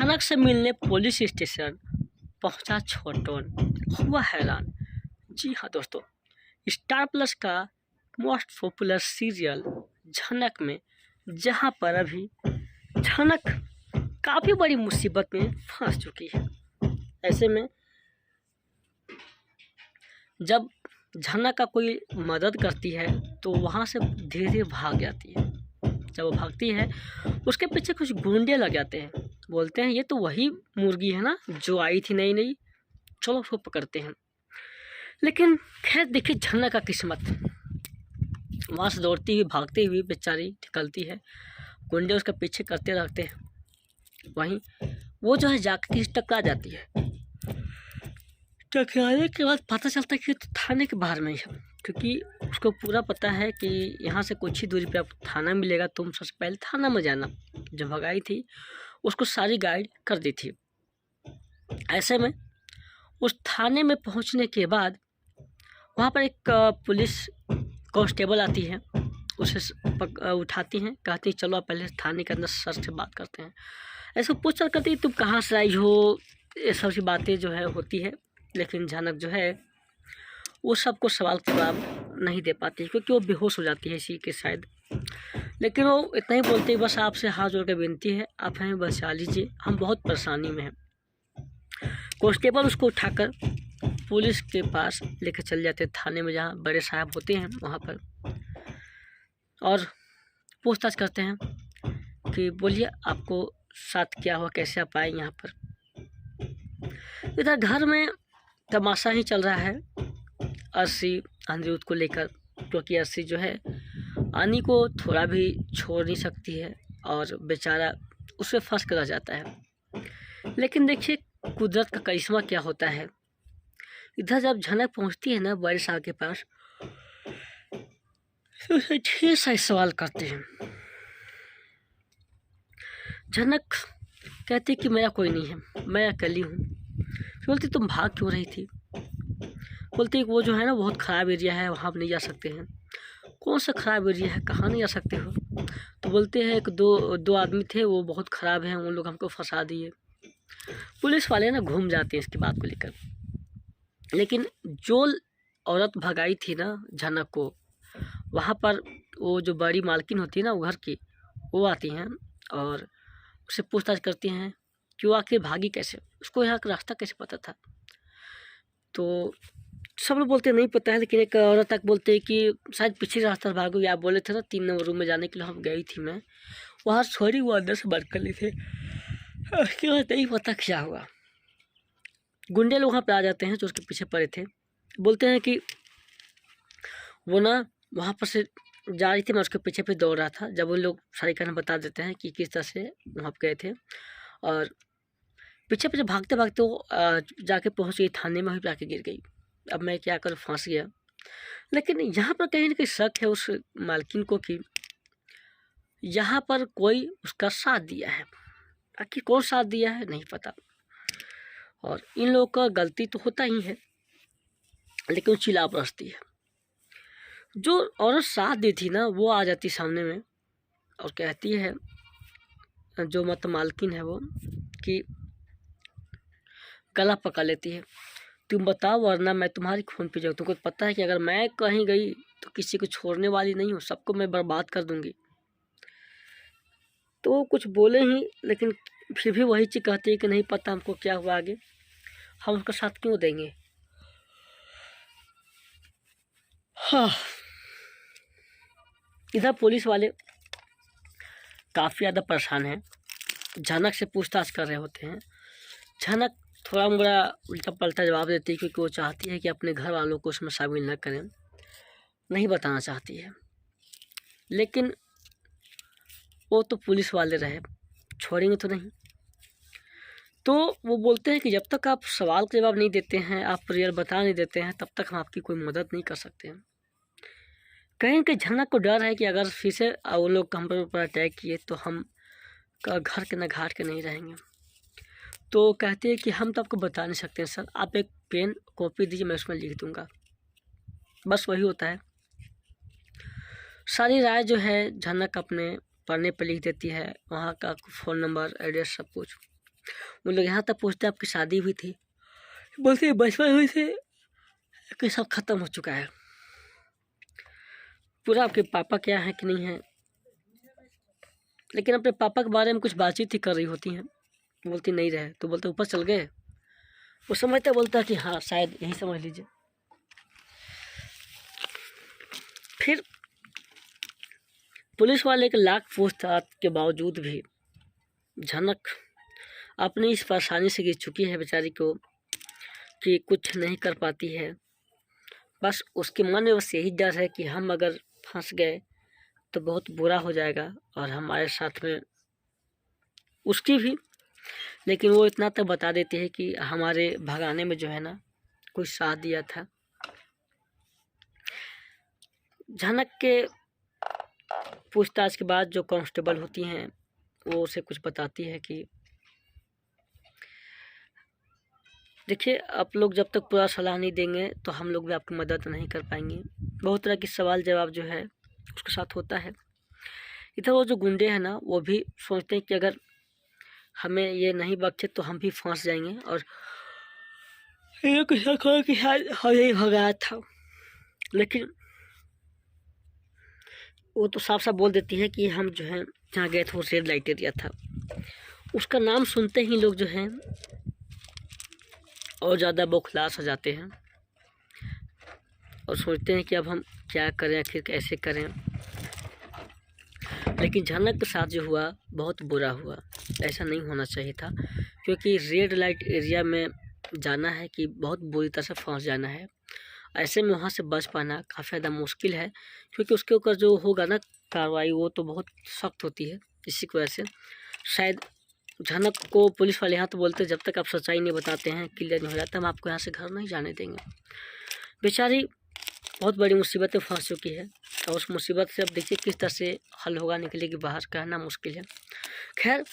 अचानक से मिलने पुलिस स्टेशन पहुंचा छोटन, हुआ हैरान। जी हाँ दोस्तों, स्टार प्लस का मोस्ट पॉपुलर सीरियल झनक में जहां पर अभी झनक काफ़ी बड़ी मुसीबत में फंस चुकी है। ऐसे में जब झनक का कोई मदद करती है तो वहाँ से धीरे धीरे भाग जाती है। जब वो भागती है उसके पीछे कुछ गुंडे लग जाते हैं, बोलते हैं ये तो वही मुर्गी है ना जो आई थी नई नई, चलो उसको पकड़ते हैं। लेकिन खैर देखिए झनक का किस्मत, वहाँ से दौड़ती हुई भागती हुई बेचारी निकलती है, गुंडे उसका पीछे करते रहते हैं। वहीं वो जो है जाकर किसी टकरा जाती है। टकराने के बाद पता चलता है कि तो थाने के बाहर में ही है, क्योंकि उसको पूरा पता है कि यहाँ से कुछ ही दूरी पे आपको थाना मिलेगा, तुम सबसे पहले थाना में जाना। जब भगाई थी उसको सारी गाइड कर दी थी। ऐसे में उस थाने में पहुँचने के बाद वहाँ पर एक पुलिस कांस्टेबल आती है, उसे उठाती हैं, कहती चलो आप पहले थाने के अंदर सर से बात करते हैं। ऐसे पूछ करती तुम कहाँ से आई हो, ये सब सी बातें जो है होती है। लेकिन झनक जो है वो सबको सवाल के जवाब नहीं दे पाती, क्योंकि वो बेहोश हो जाती है इसी के शायद। लेकिन वो इतना ही बोलती है बस आपसे हाथ जोड़ के विनती है, आप हमें बचा लीजिए, हम बहुत परेशानी में हैं। कांस्टेबल उसको उठाकर पुलिस के पास लेकर चल जाते हैं, थाने में जहाँ बड़े साहब होते हैं वहाँ पर, और पूछताछ करते हैं कि बोलिए आपको साथ क्या हुआ, कैसे आप आए यहाँ पर। इधर घर में तमाशा ही चल रहा है अर्शी अनिरुद्ध को लेकर, क्योंकि अर्शी जो है आनी को थोड़ा भी छोड़ नहीं सकती है और बेचारा उसमें फंस कर रह जाता है। लेकिन देखिए कुदरत का करिश्मा क्या होता है। इधर जब झनक पहुंचती है ना बड़े साहब के पास, तो उसे ढेर सारे सवाल करते हैं। झनक कहती कि मेरा कोई नहीं है, मैं अकेली हूँ। बोलती तुम भाग क्यों रही थी। बोलती वो जो है ना बहुत ख़राब एरिया है, वहाँ आप नहीं जा सकते हैं। कौन सा ख़राब एरिया है, कहाँ नहीं जा सकते हो। तो बोलते हैं एक दो आदमी थे, वो बहुत ख़राब हैं, उन लोग हमको फंसा दिए। पुलिस वाले ना घूम जाते हैं इसकी बात को लेकर। लेकिन जो औरत भगाई थी ना झनक को, वहाँ पर वो जो बड़ी मालकिन होती है ना वो घर की, वो आती हैं और उससे पूछताछ करती हैं कि वो आखिर भागी कैसे, उसको यहाँ का रास्ता कैसे पता था। तो सब लोग बोलते नहीं पता है, लेकिन एक औरत तक बोलते हैं कि शायद पीछे रास्ता भागो, या आप बोले थे ना 3 नंबर रूम में जाने के लिए, हम गई थी मैं वहाँ, सॉरी वो अंदर से बंद कर ली थे, उसके बाद नहीं पता क्या हुआ। गुंडे लोग वहाँ पर आ जाते हैं जो उसके पीछे पड़े थे, बोलते हैं कि वो ना वहाँ पर से जा रही थी, मैं उसके पीछे पे दौड़ रहा था। जब उन लोग सारी कहानी बता देते हैं कि किस तरह से वहाँ पर गए थे, और पीछे पीछे भागते भागते वो जाके पहुँच गई थाने में, वहीं जाके गिर गई। अब मैं क्या करूँ, फंस गया। लेकिन यहाँ पर कहीं ना कहीं शक है उस मालकिन को कि यहाँ पर कोई उसका साथ दिया है। आखिर कौन साथ दिया है नहीं पता, और इन लोगों का गलती तो होता ही है, लेकिन वो चिल्ला बरसती है। जो औरत साथ दी थी ना वो आ जाती सामने में और कहती है, जो मत मालकिन है वो, कि गला पकड़ लेती है, तुम बताओ वरना मैं तुम्हारी खून पी जाऊँ। तुमको पता है कि अगर मैं कहीं गई तो किसी को छोड़ने वाली नहीं हूँ, सबको मैं बर्बाद कर दूंगी। तो कुछ बोले ही, लेकिन फिर भी वही चीज़ कहती है कि नहीं पता हमको क्या हुआ आगे, हम उसका साथ क्यों देंगे। हाँ, इधर पुलिस वाले काफ़ी ज़्यादा परेशान हैं, झनक से पूछताछ कर रहे होते हैं। झनक थोड़ा मोड़ा उल्टा पलटा जवाब देती है, क्योंकि वो चाहती है कि अपने घर वालों को उसमें शामिल न करें, नहीं बताना चाहती है। लेकिन वो तो पुलिस वाले रहे, छोड़ेंगे तो नहीं। तो वो बोलते हैं कि जब तक आप सवाल का जवाब नहीं देते हैं, आप रियल बता नहीं देते हैं, तब तक हम आपकी कोई मदद नहीं कर सकते हैं। कहीं न कहीं झनक को डर है कि अगर फिर से वो लोग हम पर अटैक किए तो हम घर के न घाट के नहीं रहेंगे। तो कहते हैं कि हम तो आपको बता नहीं सकते हैं सर, आप एक पेन कॉपी दीजिए, मैं उसमें लिख दूंगा। बस वही होता है। सारी राय जो है झनक अपने पढ़ने पर लिख देती है, वहाँ का फ़ोन नंबर, एड्रेस, सब कुछ। उन लोग यहाँ तक पूछते आपकी शादी हुई थी, बोलते बचपन में से कि सब खत्म हो चुका है। पूरा आपके पापा क्या है कि नहीं है, लेकिन अपने पापा के बारे में कुछ बातचीत ही कर रही होती हैं। बोलती नहीं रहे तो बोलते ऊपर चल गए। वो समझता बोलता कि हाँ शायद यही समझ लीजिए। फिर पुलिस वाले के लाख पूछताछ के बावजूद भी झनक अपनी इस परेशानी से गिर चुकी है बेचारी को कि कुछ नहीं कर पाती है। बस उसके मन में बस यही डर है कि हम अगर फंस गए तो बहुत बुरा हो जाएगा और हमारे साथ में उसकी भी। लेकिन वो इतना तो बता देती है कि हमारे भगाने में जो है ना कोई साथ दिया था। झनक के पूछताछ के बाद जो कांस्टेबल होती हैं वो उसे कुछ बताती है कि देखिए आप लोग जब तक पूरा सलाह नहीं देंगे तो हम लोग भी आपकी मदद नहीं कर पाएंगे। बहुत तरह की सवाल जवाब जो है उसके साथ होता है। इधर वो जो गुंडे हैं ना वो भी सोचते हैं कि अगर हमें ये नहीं बख्शे तो हम भी फंस जाएंगे और ये कुछ कि शायद हमें भगाया था। लेकिन वो तो साफ साफ बोल देती है कि हम जो है जहाँ गए थे वो रेड लाइट एरिया था। उसका नाम सुनते ही लोग जो हैं और ज़्यादा बौखला सा जाते हैं और सोचते हैं कि अब हम क्या करें, आखिर कैसे करें। लेकिन झनक के साथ जो हुआ बहुत बुरा हुआ। ऐसा नहीं होना चाहिए था, क्योंकि रेड लाइट एरिया में जाना है कि बहुत बुरी तरह से फंस जाना है। ऐसे में वहाँ से बच पाना काफ़ी ज़्यादा मुश्किल है, क्योंकि उसके ऊपर जो होगा ना कार्रवाई वो तो बहुत सख्त होती है। इसी की वजह से शायद झनक को पुलिस वाले यहाँ तो बोलते जब तक आप सच्चाई नहीं बताते हैं, क्लियर नहीं हो जाता, हम आपको यहाँ से घर नहीं जाने देंगे। बेचारी बहुत बड़ी मुसीबत में फंस चुकी है और उस मुसीबत से अब देखिए किस तरह से हल होगा, निकलेगी बाहर, कहना मुश्किल है। खैर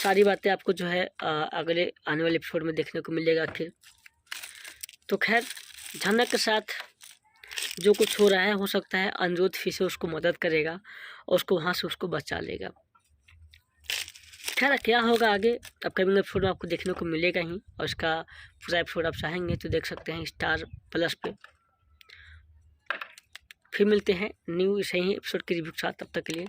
सारी बातें आपको जो है अगले आने वाले एपिसोड में देखने को मिलेगा आखिर। तो खैर झनक के साथ जो कुछ हो रहा है हो सकता है अनिरुद्ध फिर से उसको मदद करेगा और उसको वहाँ से उसको बचा लेगा। खैर क्या होगा आगे अपकमिंग एपिसोड में आपको देखने को मिलेगा ही, और इसका पूरा एपिसोड आप चाहेंगे तो देख सकते हैं स्टार+ पे। फिर मिलते हैं न्यू सही एपिसोड के रिव्यू के साथ, तब तक के लिए